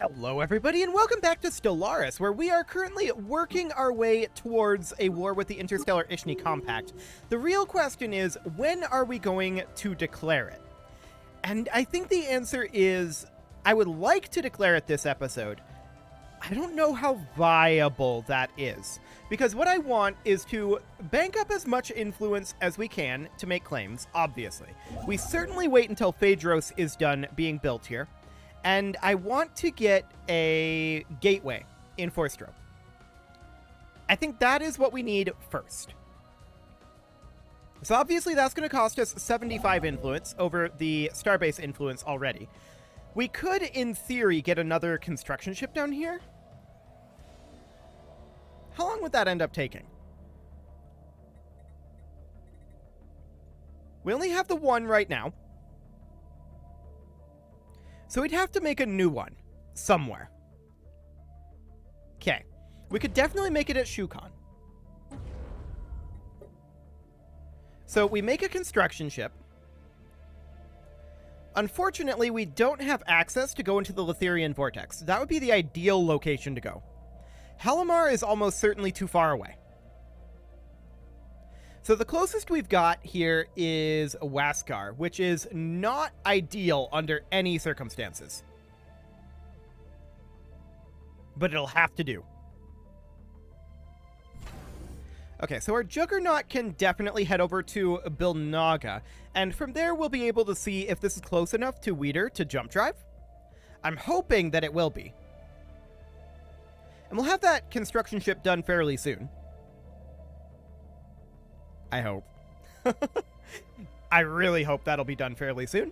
Hello everybody and welcome back to Stellaris, where we are currently working our way towards a war with the Interstellar Ishni Compact. The real question is, when are we going to declare it? And I think the answer is, I would like to declare it this episode. I don't know how viable that is, because what I want is to bank up as much influence as we can to make claims, obviously. We certainly wait until Phaedros is done being built here. And I want to get a gateway in Forstro. I think that is what we need first. So obviously that's going to cost us 75 influence over the Starbase influence already. We could, in theory, get another construction ship down here. How long would that end up taking? We only have the one right now. So we'd have to make a new one somewhere. Okay. We could definitely make it at Shukon. So we make a construction ship. Unfortunately, we don't have access to go into the Letherian Vortex. That would be the ideal location to go. Halimar is almost certainly too far away. So the closest we've got here is Waskar, which is not ideal under any circumstances. But it'll have to do. Okay, so our Juggernaut can definitely head over to Bilnaga, and from there we'll be able to see if this is close enough to Weeder to jump drive. I'm hoping that it will be. And we'll have that construction ship done fairly soon. I hope. I really hope that'll be done fairly soon.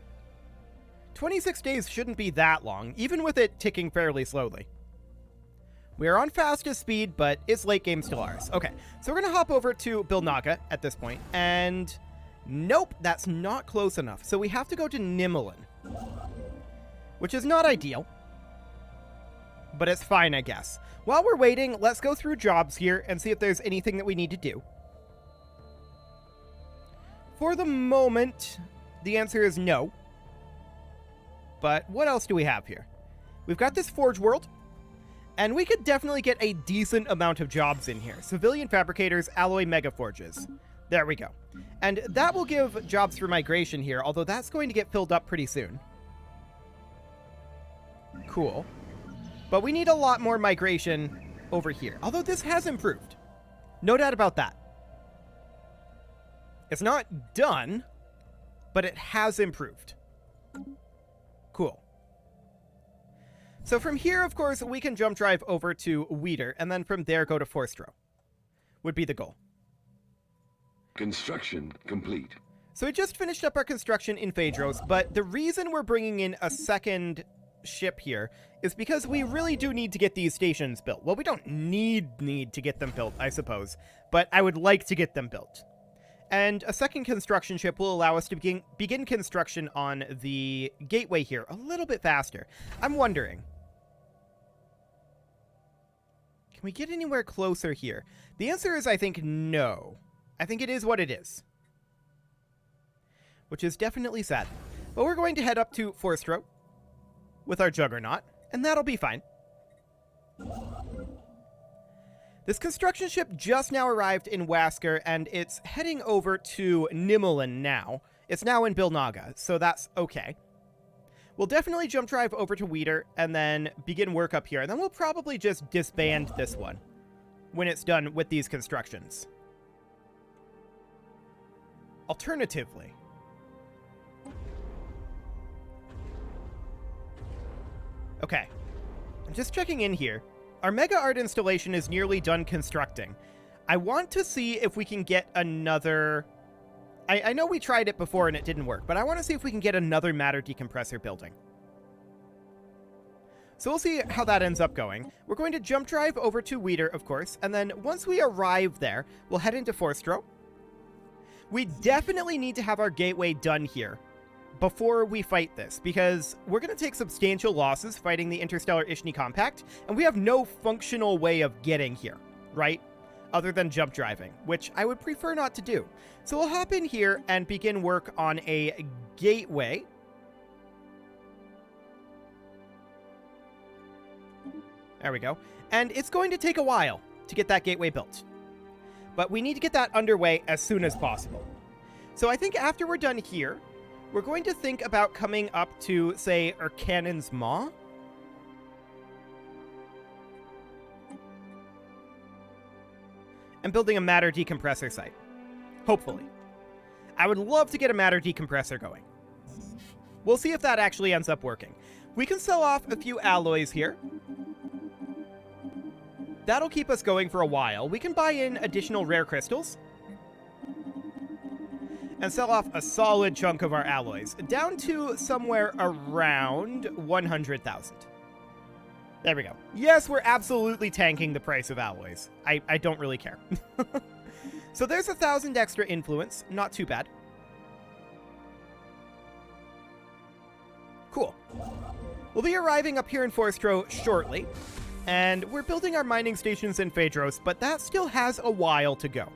26 days shouldn't be that long, even with it ticking fairly slowly. We are on fastest speed, but it's late game Stellaris. Okay, so we're going to hop over to Bilnaga at this point, and nope, that's not close enough. So we have to go to Nimulin, which is not ideal, but it's fine, I guess. While we're waiting, let's go through jobs here and see if there's anything that we need to do. For the moment, the answer is no. But what else do we have here? We've got this Forge World, and we could definitely get a decent amount of jobs in here. Civilian Fabricators, Alloy Megaforges. There we go. And that will give jobs for migration here, although that's going to get filled up pretty soon. Cool. But we need a lot more migration over here, although this has improved. No doubt about that. It's not done, but it has improved. Cool. So from here, of course, we can jump drive over to Weeder, and then from there go to Forstro. Would be the goal. Construction complete. So we just finished up our construction in Phaedros, but the reason we're bringing in a second ship here is because we really do need to get these stations built. Well, we don't need to get them built, I suppose, but I would like to get them built. And a second construction ship will allow us to begin construction on the gateway here a little bit faster. I'm wondering, can we get anywhere closer here? The answer is, I think, no. I think it is what it is. Which is definitely sad. But we're going to head up to Forstro with our Juggernaut, and that'll be fine. This construction ship just now arrived in Waskar, and it's heading over to Nimulin now. It's now in Bilnaga, so that's okay. We'll definitely jump drive over to Weeder, and then begin work up here, and then we'll probably just disband this one when it's done with these constructions. Alternatively, okay, I'm just checking in here. Our Mega Art installation is nearly done constructing. I want to see if we can get another... I know we tried it before and it didn't work, but I want to see if we can get another matter decompressor building. So we'll see how that ends up going. We're going to jump drive over to Weeder, of course, and then once we arrive there, we'll head into Forstro. We definitely need to have our gateway done here before we fight this, because we're going to take substantial losses fighting the Interstellar Ishni Compact, and we have no functional way of getting here, right? Other than jump driving, which I would prefer not to do. So we'll hop in here and begin work on a gateway There we go. And it's going to take a while to get that gateway built. But we need to get that underway as soon as possible. So I think after we're done here, we're going to think about coming up to, say, Urkanon's Maw. And building a matter decompressor site. Hopefully. I would love to get a matter decompressor going. We'll see if that actually ends up working. We can sell off a few alloys here. That'll keep us going for a while. We can buy in additional rare crystals. And sell off a solid chunk of our alloys. Down to somewhere around 100,000. There we go. Yes, we're absolutely tanking the price of alloys. I don't really care. So there's 1,000 extra influence. Not too bad. Cool. We'll be arriving up here in Forstro shortly. And we're building our mining stations in Phaedros, but that still has a while to go.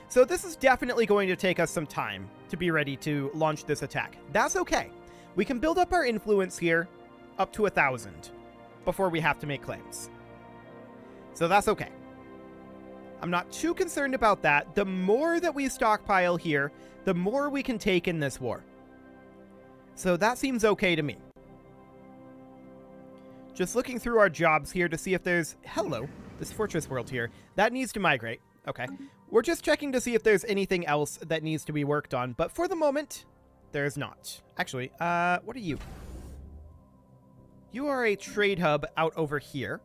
So this is definitely going to take us some time to be ready to launch this attack. That's okay. We can build up our influence here up to 1,000 before we have to make claims. So that's okay. I'm not too concerned about that. The more that we stockpile here, the more we can take in this war. So that seems okay to me. Just looking through our jobs here to see if there's... Hello, this fortress world here. That needs to migrate. Okay. We're just checking to see if there's anything else that needs to be worked on. But for the moment, there's not. Actually, what are you? You are a trade hub out over here.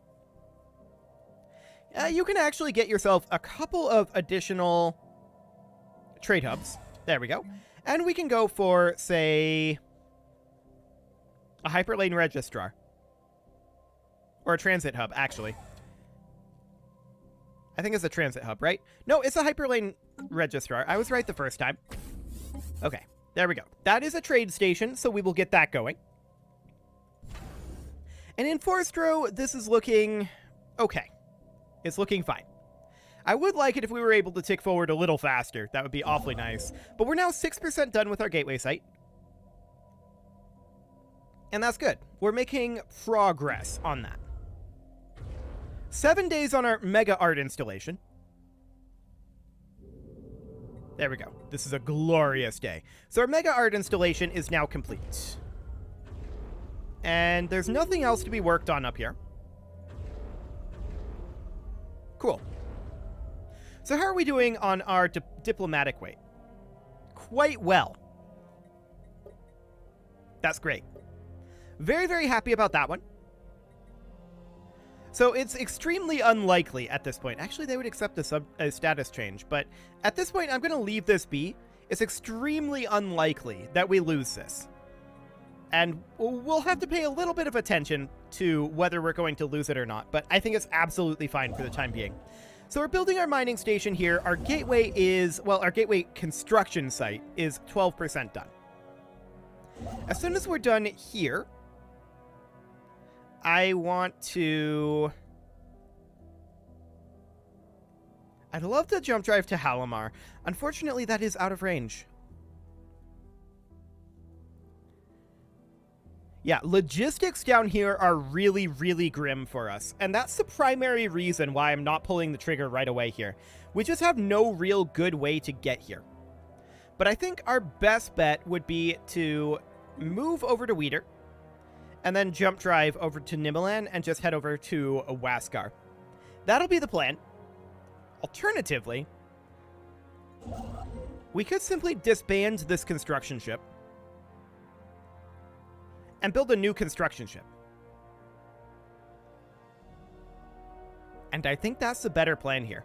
You can actually get yourself a couple of additional trade hubs. There we go. And we can go for, say, a hyperlane registrar. Or a transit hub, actually. I think it's a transit hub, right? No, it's a hyperlane registrar. I was right the first time. Okay, there we go. That is a trade station, so we will get that going. And in Forstro, this is looking okay. It's looking fine. I would like it if we were able to tick forward a little faster. That would be awfully nice. But we're now 6% done with our gateway site. And that's good. We're making progress on that. 7 days on our mega art installation. There we go. This is a glorious day. So our mega art installation is now complete. And there's nothing else to be worked on up here. Cool. So how are we doing on our diplomatic weight? Quite well. That's great. Very, very happy about that one. So it's extremely unlikely at this point. Actually, they would accept a status change, but at this point, I'm going to leave this be. It's extremely unlikely that we lose this. And we'll have to pay a little bit of attention to whether we're going to lose it or not, but I think it's absolutely fine for the time being. So we're building our mining station here. Our gateway is, well, our gateway construction site is 12% done. As soon as we're done here, I want to... I'd love to jump drive to Halimar. Unfortunately, that is out of range. Yeah, logistics down here are really, really grim for us. And that's the primary reason why I'm not pulling the trigger right away here. We just have no real good way to get here. But I think our best bet would be to move over to Weeder. And then jump drive over to Nimalan and just head over to Waskar. That'll be the plan. Alternatively, we could simply disband this construction ship and build a new construction ship. And I think that's the better plan here.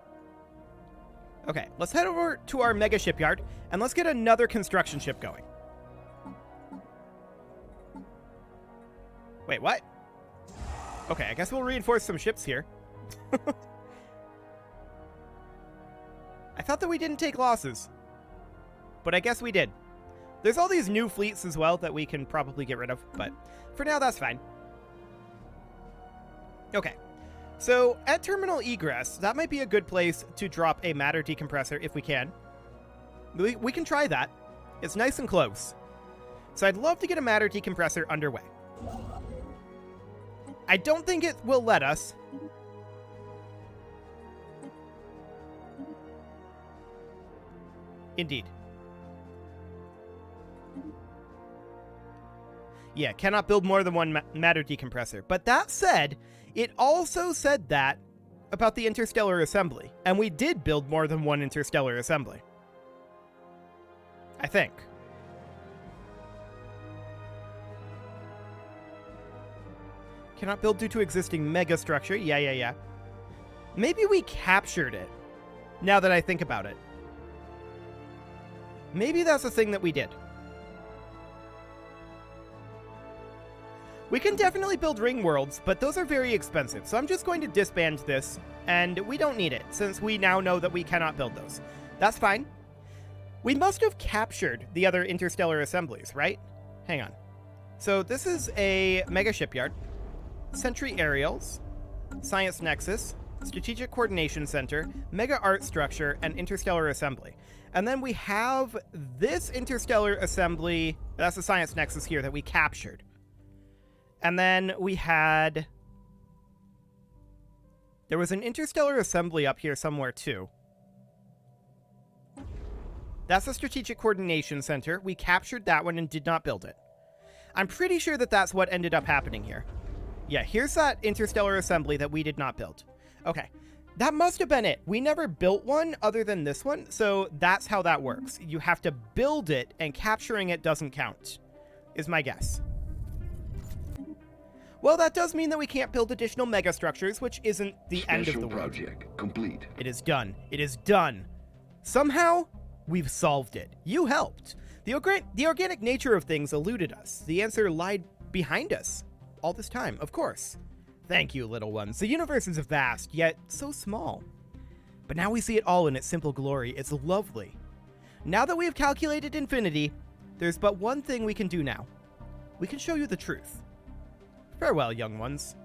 Okay, let's head over to our mega shipyard and let's get another construction ship going. Wait, what? Okay, I guess we'll reinforce some ships here. I thought that we didn't take losses. But I guess we did. There's all these new fleets as well that we can probably get rid of, but for now, that's fine. Okay, so at terminal egress, that might be a good place to drop a matter decompressor if we can. We can try that. It's nice and close. So I'd love to get a matter decompressor underway. I don't think it will let us, Indeed. Yeah, cannot build more than one matter decompressor. But that said, it also said that about the interstellar assembly. And we did build more than one interstellar assembly. I think. Cannot build due to existing megastructure. Yeah. Maybe we captured it, now that I think about it. Maybe that's a thing that we did. We can definitely build ring worlds, but those are very expensive, so I'm just going to disband this, and we don't need it, since we now know that we cannot build those. That's fine. We must have captured the other interstellar assemblies, right? Hang on. So this is a mega shipyard, Sentry Aerials, Science Nexus, Strategic Coordination Center, Mega Art Structure, and Interstellar Assembly. And then we have this Interstellar Assembly, that's the Science Nexus here, that we captured. And then we had... There was an Interstellar Assembly up here somewhere, too. That's the Strategic Coordination Center. We captured that one and did not build it. I'm pretty sure that that's what ended up happening here. Yeah, here's that Interstellar Assembly that we did not build. Okay, that must have been it. We never built one other than this one, so that's how that works. You have to build it, and capturing it doesn't count, is my guess. Well, that does mean that we can't build additional megastructures, which isn't the end of the world. Project complete. It is done. It is done. Somehow, we've solved it. You helped. The organic nature of things eluded us. The answer lied behind us all this time, of course. Thank you, little ones. The universe is vast, yet so small. But now we see it all in its simple glory. It's lovely. Now that we have calculated infinity, there's but one thing we can do now. We can show you the truth. Farewell, young ones.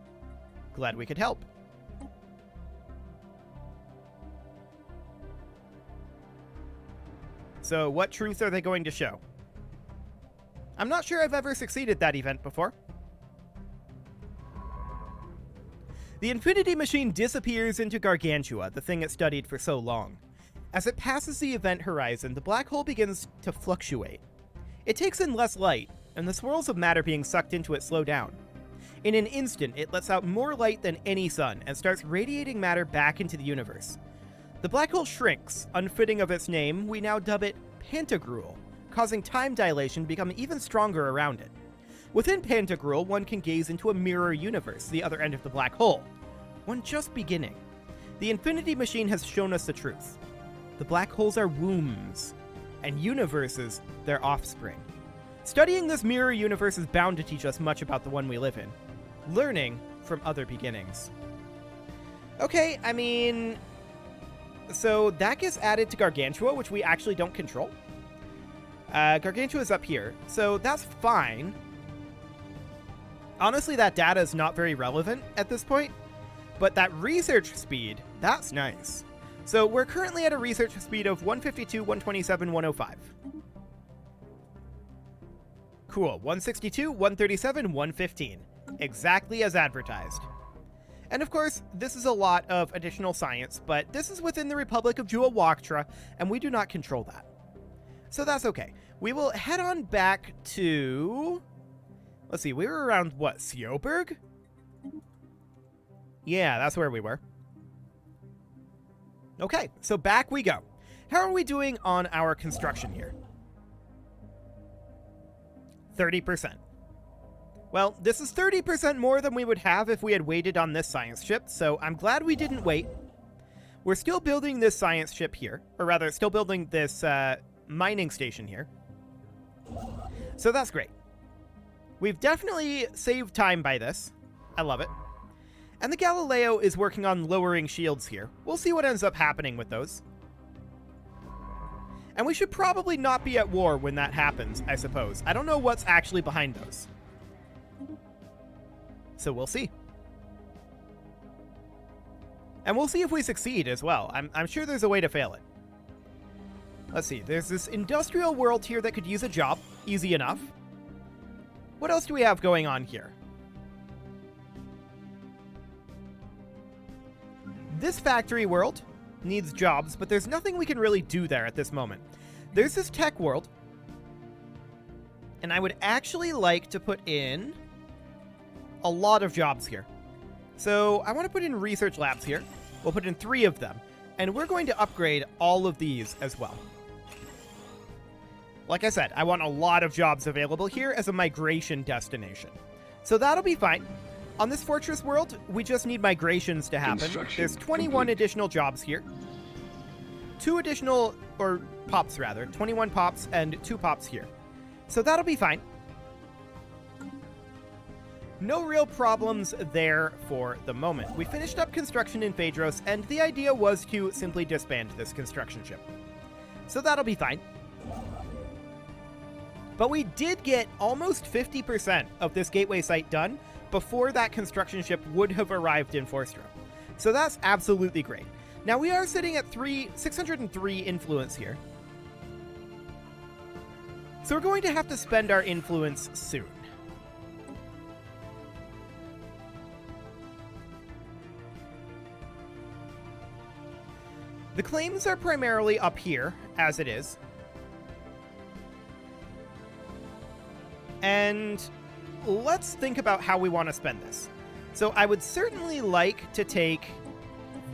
Glad we could help. So, what truth are they going to show? I'm not sure I've ever succeeded that event before. The Infinity Machine disappears into Gargantua, the thing it studied for so long. As it passes the event horizon, the black hole begins to fluctuate. It takes in less light, and the swirls of matter being sucked into it slow down. In an instant, it lets out more light than any sun, and starts radiating matter back into the universe. The black hole shrinks. Unfitting of its name, we now dub it Pantagruel, causing time dilation to become even stronger around it. Within Pantagruel, one can gaze into a mirror universe, the other end of the black hole. One just beginning. The Infinity Machine has shown us the truth. The black holes are wombs, and universes their offspring. Studying this mirror universe is bound to teach us much about the one we live in. Learning from other beginnings. Okay, I mean... So that gets added to Gargantua, which we actually don't control. Gargantua is up here, so that's fine. Honestly, that data is not very relevant at this point, but that research speed, that's nice. So we're currently at a research speed of 152, 127, 105. Cool, 162, 137, 115. Exactly as advertised. And of course, this is a lot of additional science, but this is within the Republic of Jua-Wachtra, and we do not control that. So that's okay. We will head on back to... Let's see, we were around, what, Sjoberg? Yeah, that's where we were. Okay, so back we go. How are we doing on our construction here? 30%. Well, this is 30% more than we would have if we had waited on this science ship, so I'm glad we didn't wait. We're still building this science ship here, or rather, still building this mining station here. So that's great. We've definitely saved time by this. I love it. And the Galileo is working on lowering shields here. We'll see what ends up happening with those. And we should probably not be at war when that happens, I suppose. I don't know what's actually behind those. So we'll see. And we'll see if we succeed as well. I'm sure there's a way to fail it. Let's see. There's this industrial world here that could use a job. Easy enough. What else do we have going on here? This factory world needs jobs, but there's nothing we can really do there at this moment. There's this tech world. And I would actually like to put in a lot of jobs here. So I want to put in research labs here. We'll put in 3 of them. And we're going to upgrade all of these as well. Like I said, I want a lot of jobs available here as a migration destination. So that'll be fine. On this fortress world, we just need migrations to happen. There's 21 additional jobs here. 2 additional, or pops rather, 21 pops and 2 pops here. So that'll be fine. No real problems there for the moment. We finished up construction in Phaedros, and the idea was to simply disband this construction ship. So that'll be fine. But we did get almost 50% of this gateway site done before that construction ship would have arrived in Forstro. So that's absolutely great. Now we are sitting at 603 influence here. So we're going to have to spend our influence soon. The claims are primarily up here, as it is. And let's think about how we want to spend this. So I would certainly like to take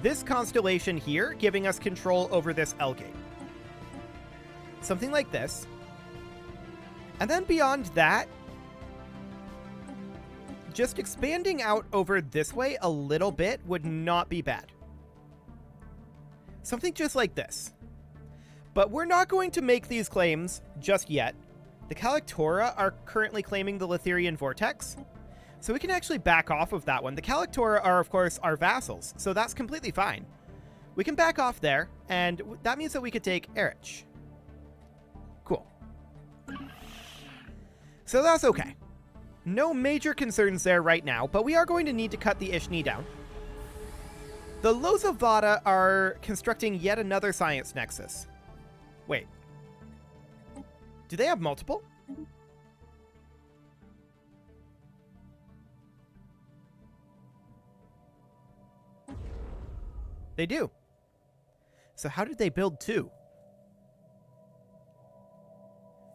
this constellation here, giving us control over this L gate. Something like this. And then beyond that, just expanding out over this way a little bit would not be bad. Something just like this. But we're not going to make these claims just yet. The Calictora are currently claiming the Letherian Vortex, so we can actually back off of that one. The Calictora are, of course, our vassals, so that's completely fine. We can back off there, and that means that we could take Erich. Cool. So that's okay. No major concerns there right now, but we are going to need to cut the Ishni down. The Lozavada are constructing yet another science nexus. Wait. Do they have multiple? They do. So how did they build 2?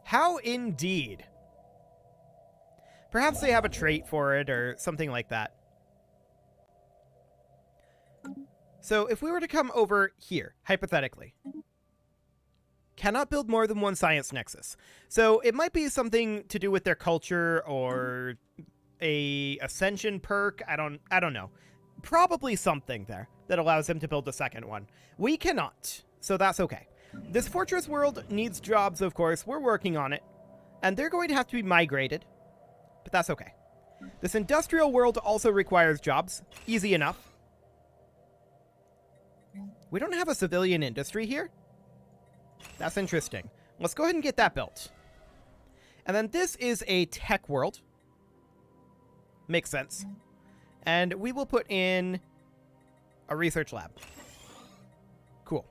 How indeed. Perhaps they have a trait for it or something like that. So if we were to come over here, hypothetically, cannot build more than 1 science nexus. So it might be something to do with their culture or a ascension perk. I don't know. Probably something there that allows them to build a second one. We cannot, so that's okay. This fortress world needs jobs, of course. We're working on it, and they're going to have to be migrated, but that's okay. This industrial world also requires jobs. Easy enough. We don't have a civilian industry here. That's interesting. Let's go ahead and get that built. And then this is a tech world. Makes sense. And we will put in a research lab. Cool.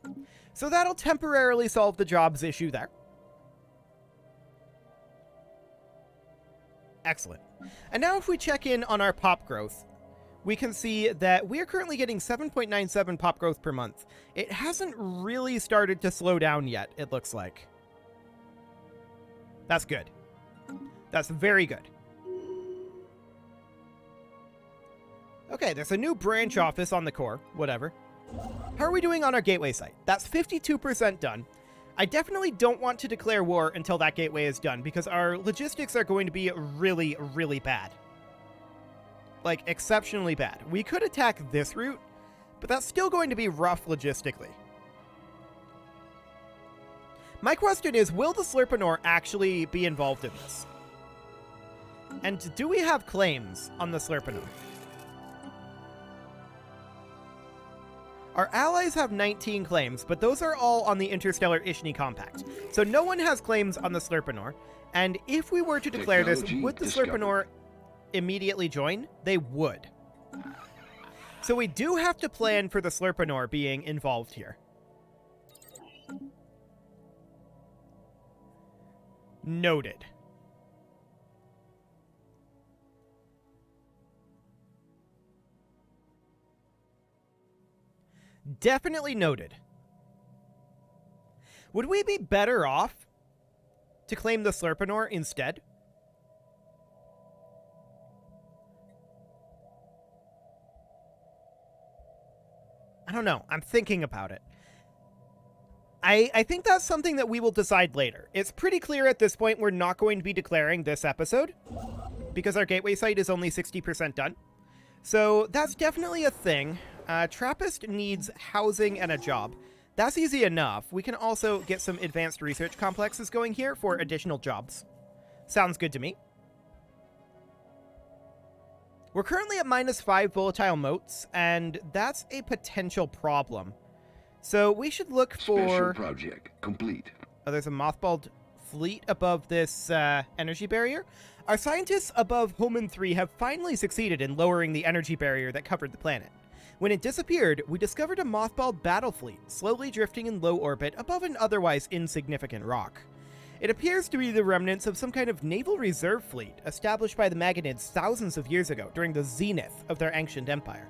So that'll temporarily solve the jobs issue there. Excellent. And now if we check in on our pop growth, we can see that we are currently getting 7.97 pop growth per month. It hasn't really started to slow down yet, it looks like. That's good. That's very good. Okay, there's a new branch office on the core. Whatever. How are we doing on our gateway site? That's 52% done. I definitely don't want to declare war until that gateway is done, because our logistics are going to be really, really bad. Like, exceptionally bad. We could attack this route, but that's still going to be rough logistically. My question is, will the Slurpanor actually be involved in this? And do we have claims on the Slurpanor? Our allies have 19 claims, but those are all on the Interstellar Ishni Compact. So no one has claims on the Slurpanor. And if we were to declare this, would the Slurpanor immediately join? They would. So we do have to plan for the Slurpanor being involved here. Noted. Definitely noted. Would we be better off to claim the Slurpanor instead? I don't know. I'm thinking about it. I think that's something that we will decide later. It's pretty clear at this point we're not going to be declaring this episode because our gateway site is only 60% done. So that's definitely a thing. Trappist needs housing and a job. That's easy enough. We can also get some advanced research complexes going here for additional jobs. Sounds good to me. We're currently at -5 volatile motes, and that's a potential problem. So we should look for... Special project complete. Oh, there's a mothballed fleet above this energy barrier. Our scientists above Homan 3 have finally succeeded in lowering the energy barrier that covered the planet. When it disappeared, we discovered a mothballed battle fleet, slowly drifting in low orbit above an otherwise insignificant rock. It appears to be the remnants of some kind of naval reserve fleet established by the Magonids thousands of years ago during the zenith of their ancient empire.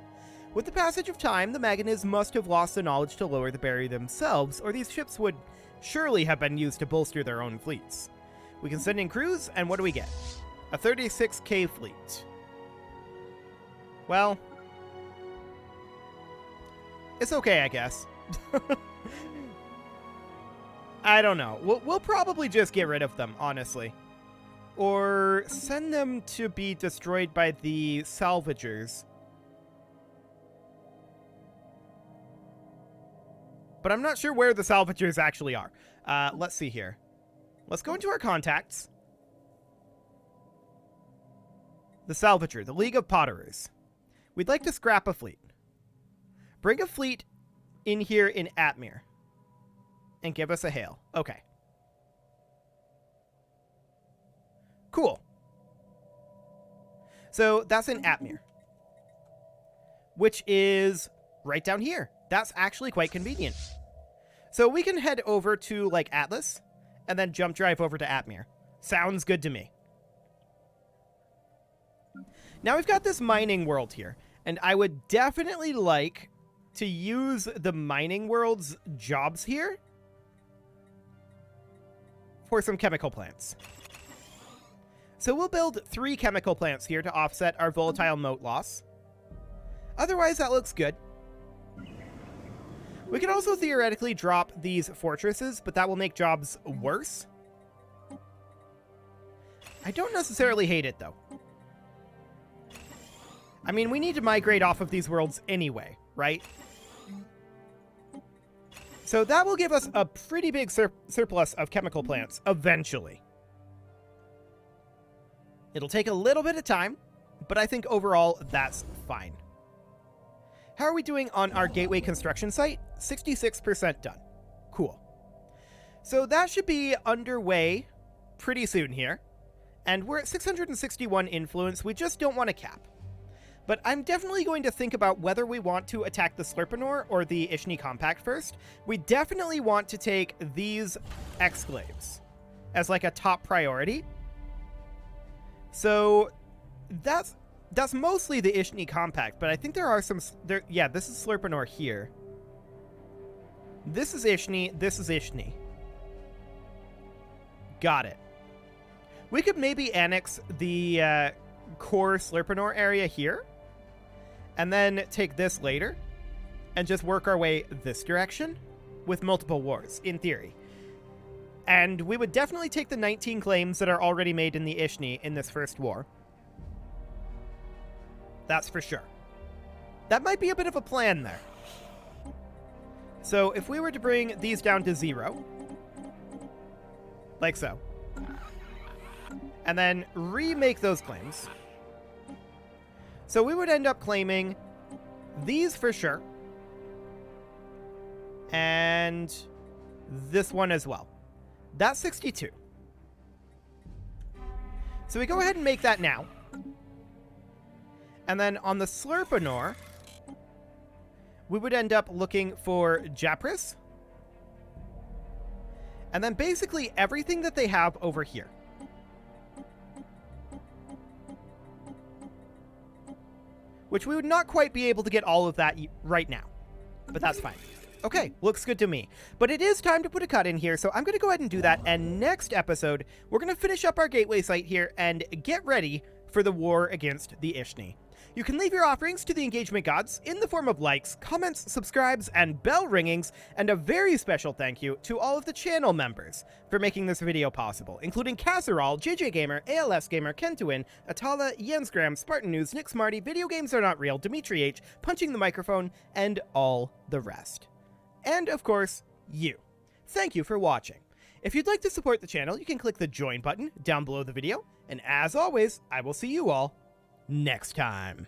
With the passage of time, the Magonids must have lost the knowledge to lower the barrier themselves, or these ships would surely have been used to bolster their own fleets. We can send in crews, and what do we get? A 36k fleet. Well, it's okay, I guess. I don't know. We'll probably just get rid of them, honestly. Or send them to be destroyed by the salvagers. But I'm not sure where the salvagers actually are. Let's see here. Let's go into our contacts. The Salvager, the League of Potterers. We'd like to scrap a fleet. Bring a fleet in here in Atmir. And give us a hail. Okay. Cool. So that's in Atmir. Which is right down here. That's actually quite convenient. So we can head over to, like, Atlas, and then jump drive over to Atmir. Sounds good to me. Now we've got this mining world here, and I would definitely like to use the mining world's jobs here for some chemical plants. So we'll build 3 chemical plants here to offset our volatile mote loss. Otherwise, that looks good. We could also theoretically drop these fortresses, but that will make jobs worse. I don't necessarily hate it, though. I mean, we need to migrate off of these worlds anyway, right? So that will give us a pretty big surplus of chemical plants, eventually. It'll take a little bit of time, but I think overall, that's fine. How are we doing on our gateway construction site? 66% done. Cool. So that should be underway pretty soon here. And we're at 661 influence. We just don't want to cap. But I'm definitely going to think about whether we want to attack the Slurpanor or the Ishni Compact first. We definitely want to take these exclaves as like a top priority. So that's mostly the Ishni Compact, but I think there are some... yeah, this is Slurpanor here. This is Ishni, this is Ishni. Got it. We could maybe annex the core Slurpanor area here, and then take this later, and just work our way this direction with multiple wars, in theory. And we would definitely take the 19 claims that are already made in the Ishni in this first war. That's for sure. That might be a bit of a plan there. So if we were to bring these down to 0, like so, and then remake those claims, so we would end up claiming these for sure, and this one as well. That's 62. So we go ahead and make that now. And then on the Slurpanor, we would end up looking for Japris. And then basically everything that they have over here. Which we would not quite be able to get all of that right now. But that's fine. Okay, looks good to me. But it is time to put a cut in here, so I'm going to go ahead and do that, and next episode, we're going to finish up our gateway site here and get ready for the war against the Ishni. You can leave your offerings to the engagement gods in the form of likes, comments, subscribes, and bell ringings, and a very special thank you to all of the channel members for making this video possible, including Casserole, JJ Gamer, ALS Gamer, Kentuin, Atala, Jensgram, Spartan News, Nick Smarty, Video Games Are Not Real, Dimitri H, Punching the Microphone, and all the rest. And of course, you. Thank you for watching. If you'd like to support the channel, you can click the join button down below the video, and as always, I will see you all next time.